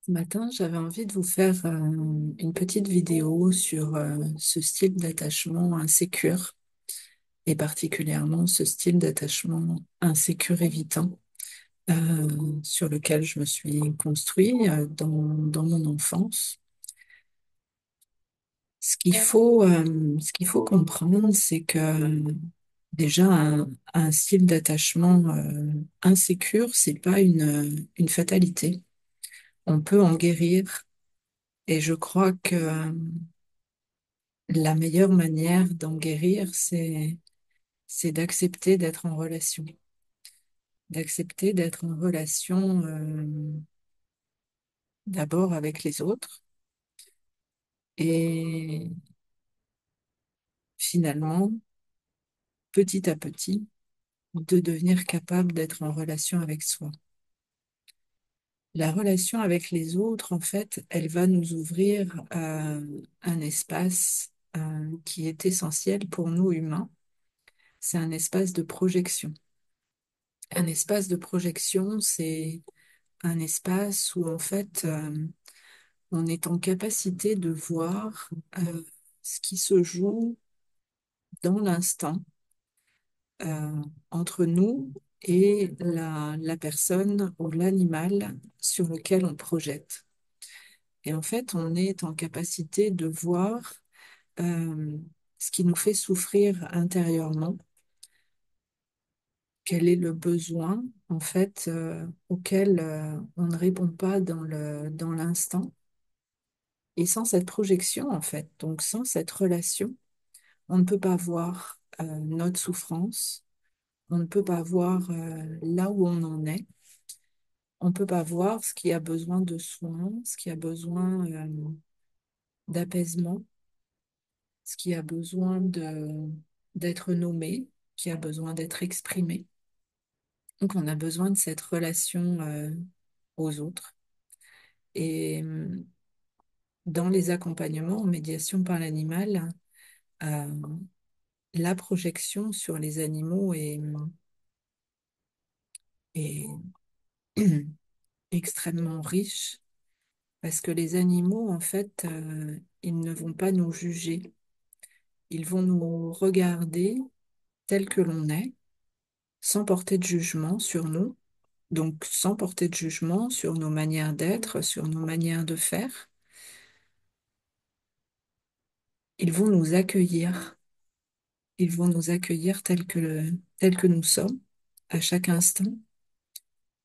Ce matin, j'avais envie de vous faire une petite vidéo sur ce style d'attachement insécure et particulièrement ce style d'attachement insécure évitant sur lequel je me suis construit dans mon enfance. Ce qu'il faut comprendre, c'est que déjà un style d'attachement insécure, c'est pas une fatalité. On peut en guérir et je crois que la meilleure manière d'en guérir, c'est d'accepter d'être en relation. D'accepter d'être en relation d'abord avec les autres et finalement, petit à petit, de devenir capable d'être en relation avec soi. La relation avec les autres, en fait, elle va nous ouvrir un espace qui est essentiel pour nous humains. C'est un espace de projection. Un espace de projection, c'est un espace où en fait on est en capacité de voir ce qui se joue dans l'instant entre nous et la personne ou l'animal sur lequel on projette. Et en fait, on est en capacité de voir euh, ce qui nous fait souffrir intérieurement, quel est le besoin en fait auquel on ne répond pas dans l'instant. Et sans cette projection, en fait, donc sans cette relation, on ne peut pas voir notre souffrance, on ne peut pas voir là où on en est, on ne peut pas voir ce qui a besoin de soins, ce qui a besoin d'apaisement, ce qui a besoin d'être nommé, qui a besoin d'être exprimé. Donc on a besoin de cette relation aux autres. Et dans les accompagnements en médiation par l'animal, euh, la projection sur les animaux est extrêmement riche parce que les animaux, en fait, ils ne vont pas nous juger. Ils vont nous regarder tel que l'on est, sans porter de jugement sur nous, donc sans porter de jugement sur nos manières d'être, sur nos manières de faire. Ils vont nous accueillir. Ils vont nous accueillir tel que nous sommes à chaque instant.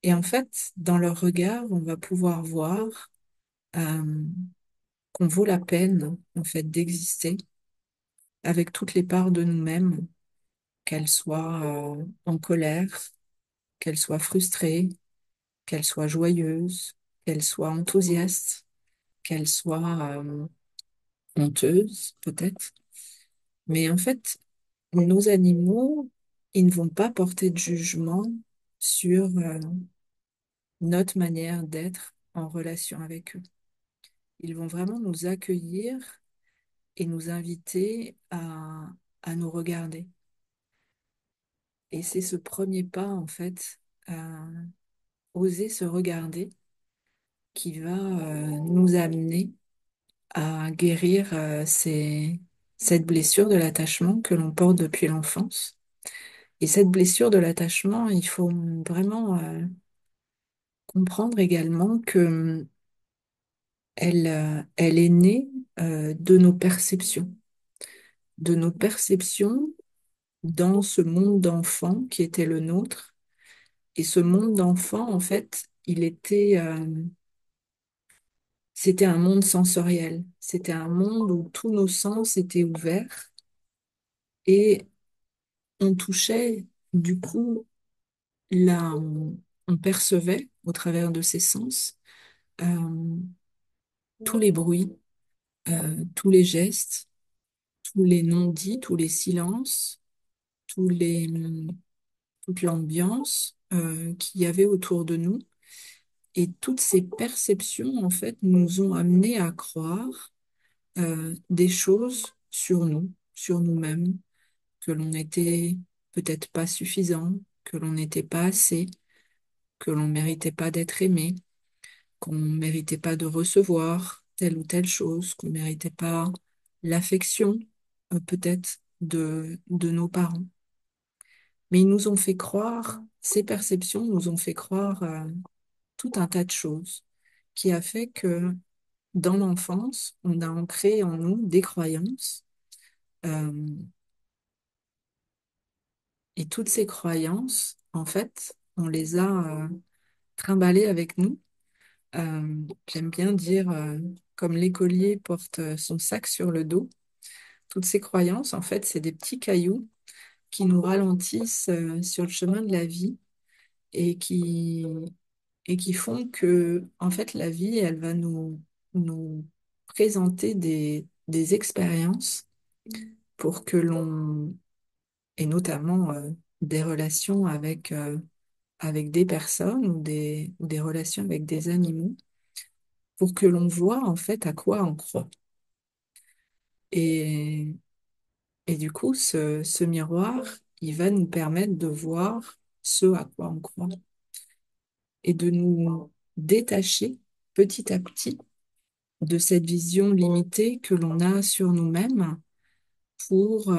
Et en fait, dans leur regard, on va pouvoir voir euh, qu'on vaut la peine, en fait, d'exister avec toutes les parts de nous-mêmes, qu'elles soient en colère, qu'elles soient frustrées, qu'elles soient joyeuses, qu'elles soient enthousiastes, qu'elles soient honteuses, peut-être. Mais en fait, nos animaux, ils ne vont pas porter de jugement sur notre manière d'être en relation avec eux. Ils vont vraiment nous accueillir et nous inviter à nous regarder. Et c'est ce premier pas, en fait, à oser se regarder qui va nous amener à guérir cette blessure de l'attachement que l'on porte depuis l'enfance. Et cette blessure de l'attachement, il faut vraiment comprendre également que elle est née de nos perceptions dans ce monde d'enfant qui était le nôtre. Et ce monde d'enfant, en fait, c'était un monde sensoriel. C'était un monde où tous nos sens étaient ouverts et on touchait, du coup, là, on percevait au travers de ces sens euh, tous les bruits, tous les gestes, tous les non-dits, tous les silences, tous les, toute l'ambiance qu'il y avait autour de nous. Et toutes ces perceptions, en fait, nous ont amenés à croire des choses sur nous, sur nous-mêmes, que l'on n'était peut-être pas suffisant, que l'on n'était pas assez, que l'on méritait pas d'être aimé, qu'on ne méritait pas de recevoir telle ou telle chose, qu'on ne méritait pas l'affection, peut-être, de nos parents. Mais ils nous ont fait croire, ces perceptions nous ont fait croire tout un tas de choses qui a fait que dans l'enfance, on a ancré en nous des croyances. euh, et toutes ces croyances, en fait, on les a trimballées avec nous. J'aime bien dire, comme l'écolier porte son sac sur le dos, toutes ces croyances, en fait, c'est des petits cailloux qui nous ralentissent sur le chemin de la vie et et qui font que, en fait, la vie, elle va nous présenter des expériences pour que l'on, et notamment des relations avec des personnes ou des relations avec des animaux, pour que l'on voit, en fait, à quoi on croit. Et, et du coup, ce miroir, il va nous permettre de voir ce à quoi on croit et de nous détacher petit à petit de cette vision limitée que l'on a sur nous-mêmes pour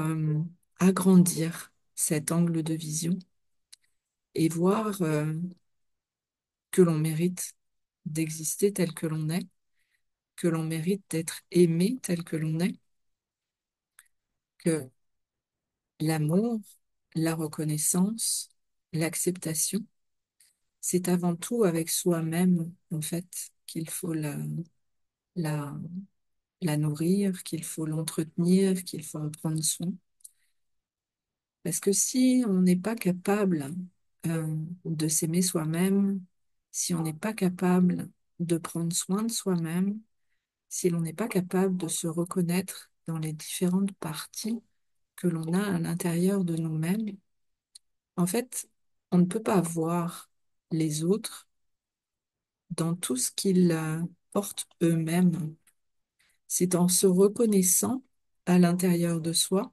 agrandir cet angle de vision et voir que l'on mérite d'exister tel que l'on est, que l'on mérite d'être aimé tel que l'on est, que l'amour, la reconnaissance, l'acceptation, c'est avant tout avec soi-même, en fait, qu'il faut la, la nourrir, qu'il faut l'entretenir, qu'il faut en prendre soin. Parce que si on n'est pas capable de s'aimer soi-même, si on n'est pas capable de prendre soin de soi-même, si l'on n'est pas capable de se reconnaître dans les différentes parties que l'on a à l'intérieur de nous-mêmes, en fait, on ne peut pas voir les autres dans tout ce qu'ils portent eux-mêmes. C'est en se reconnaissant à l'intérieur de soi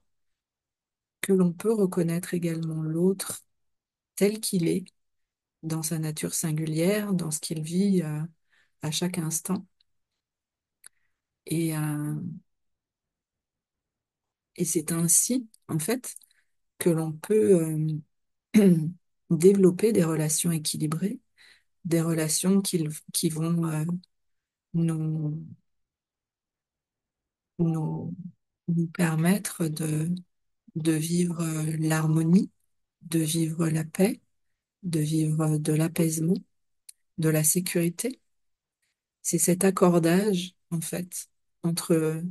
que l'on peut reconnaître également l'autre tel qu'il est, dans sa nature singulière, dans ce qu'il vit à chaque instant. Et, euh, et c'est ainsi, en fait, que l'on peut développer des relations équilibrées, des relations qui vont nous, nous, nous permettre de vivre l'harmonie, de vivre la paix, de vivre de l'apaisement, de la sécurité. C'est cet accordage, en fait, entre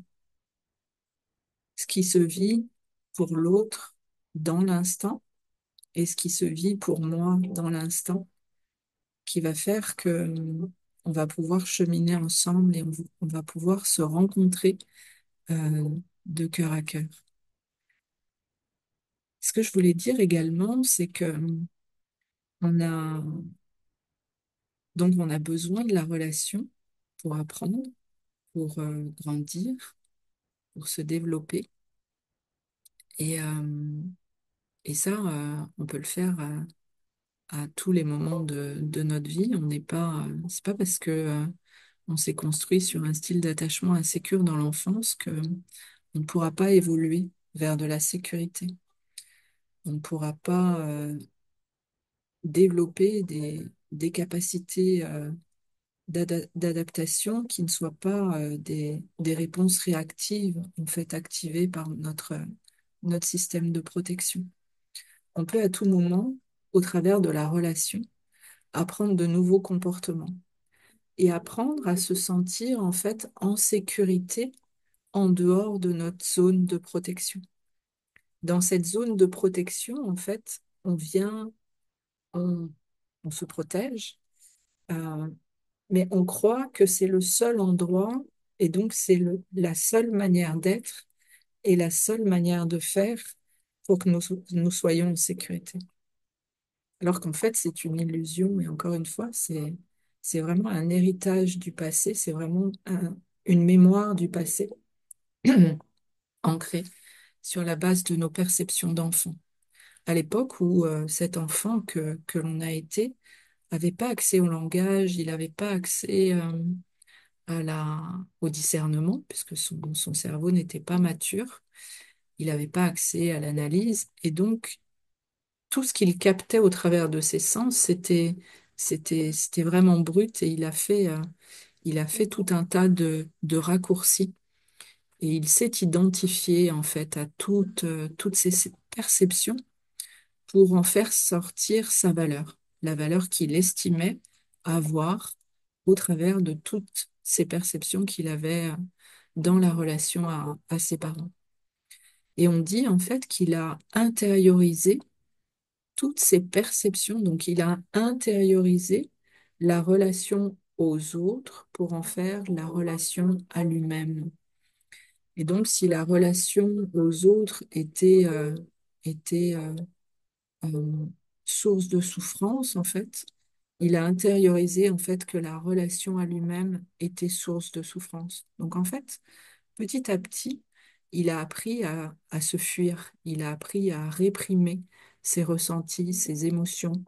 ce qui se vit pour l'autre dans l'instant et ce qui se vit pour moi dans l'instant, qui va faire que on va pouvoir cheminer ensemble et on va pouvoir se rencontrer euh, de cœur à cœur. Ce que je voulais dire également, c'est que on a on a besoin de la relation pour apprendre, pour grandir, pour se développer. Et, euh, et ça, on peut le faire à tous les moments de notre vie. On n'est pas, c'est pas parce que on s'est construit sur un style d'attachement insécure dans l'enfance que on ne pourra pas évoluer vers de la sécurité. On ne pourra pas développer des capacités d'adaptation qui ne soient pas des réponses réactives, en fait, activées par notre système de protection. On peut à tout moment, au travers de la relation, apprendre de nouveaux comportements et apprendre à se sentir en fait en sécurité en dehors de notre zone de protection. Dans cette zone de protection, en fait, on, on se protège, euh, mais on croit que c'est le seul endroit et donc c'est la seule manière d'être et la seule manière de faire pour que nous soyons en sécurité. Alors qu'en fait, c'est une illusion et encore une fois, c'est vraiment un héritage du passé, c'est vraiment une mémoire du passé ancrée sur la base de nos perceptions d'enfant. À l'époque où cet enfant que l'on a été avait pas accès au langage, il n'avait pas accès au discernement, puisque son cerveau n'était pas mature, il n'avait pas accès à l'analyse, et donc tout ce qu'il captait au travers de ses sens, c'était vraiment brut, et il a fait tout un tas de raccourcis. Et il s'est identifié en fait à toutes ces perceptions pour en faire sortir sa valeur, la valeur qu'il estimait avoir au travers de toutes ces perceptions qu'il avait dans la relation à ses parents. Et on dit en fait qu'il a intériorisé toutes ces perceptions, donc il a intériorisé la relation aux autres pour en faire la relation à lui-même. Et donc, si la relation aux autres était euh, source de souffrance, en fait, il a intériorisé en fait que la relation à lui-même était source de souffrance. Donc, en fait, petit à petit, il a appris à se fuir, il a appris à réprimer ses ressentis, ses émotions,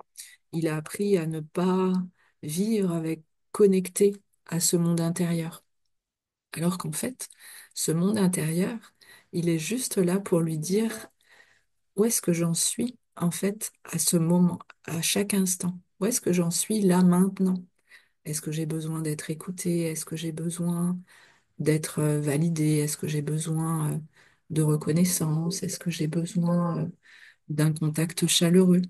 il a appris à ne pas vivre avec, connecté à ce monde intérieur. Alors qu'en fait, ce monde intérieur, il est juste là pour lui dire où est-ce que j'en suis, en fait, à ce moment, à chaque instant. Où est-ce que j'en suis là maintenant? Est-ce que j'ai besoin d'être écoutée? Est-ce que j'ai besoin d'être validée? Est-ce que j'ai besoin de reconnaissance? Est-ce que j'ai besoin d'un contact chaleureux?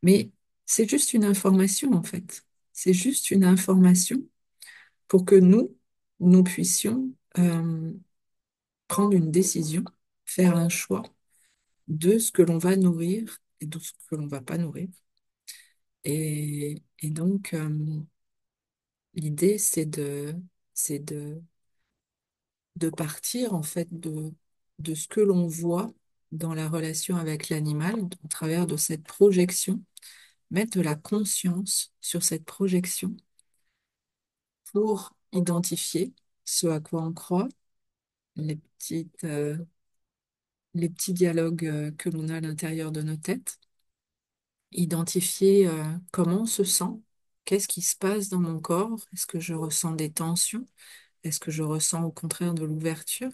Mais c'est juste une information, en fait. C'est juste une information pour que nous puissions prendre une décision, faire un choix de ce que l'on va nourrir et de ce que l'on va pas nourrir. Et donc, l'idée, c'est de partir, en fait, de ce que l'on voit dans la relation avec l'animal, au travers de cette projection, mettre de la conscience sur cette projection pour identifier ce à quoi on croit, les les petits dialogues que l'on a à l'intérieur de nos têtes, identifier comment on se sent, qu'est-ce qui se passe dans mon corps, est-ce que je ressens des tensions, est-ce que je ressens au contraire de l'ouverture,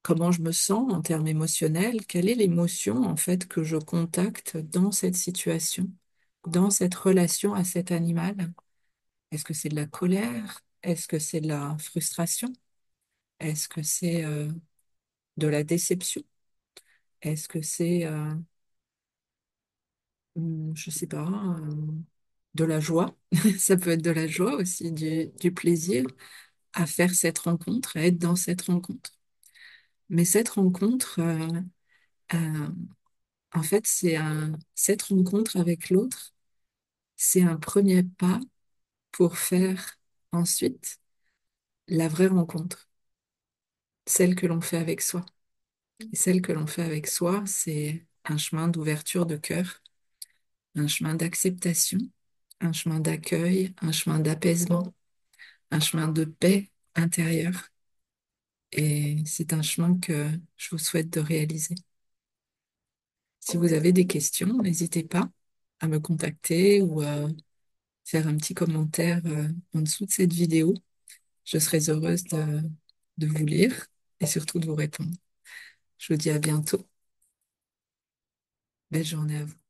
comment je me sens en termes émotionnels, quelle est l'émotion en fait que je contacte dans cette situation, dans cette relation à cet animal. Est-ce que c'est de la colère? Est-ce que c'est de la frustration? Est-ce que c'est de la déception? Est-ce que c'est je sais pas, de la joie. Ça peut être de la joie aussi, du plaisir à faire cette rencontre, à être dans cette rencontre. Mais cette rencontre, euh, en fait, cette rencontre avec l'autre, c'est un premier pas pour faire ensuite la vraie rencontre, celle que l'on fait avec soi. Et celle que l'on fait avec soi, c'est un chemin d'ouverture de cœur, un chemin d'acceptation, un chemin d'accueil, un chemin d'apaisement, un chemin de paix intérieure. Et c'est un chemin que je vous souhaite de réaliser. Si vous avez des questions, n'hésitez pas à me contacter ou à faire un petit commentaire en dessous de cette vidéo. Je serai heureuse de vous lire et surtout de vous répondre. Je vous dis à bientôt. Belle journée à vous.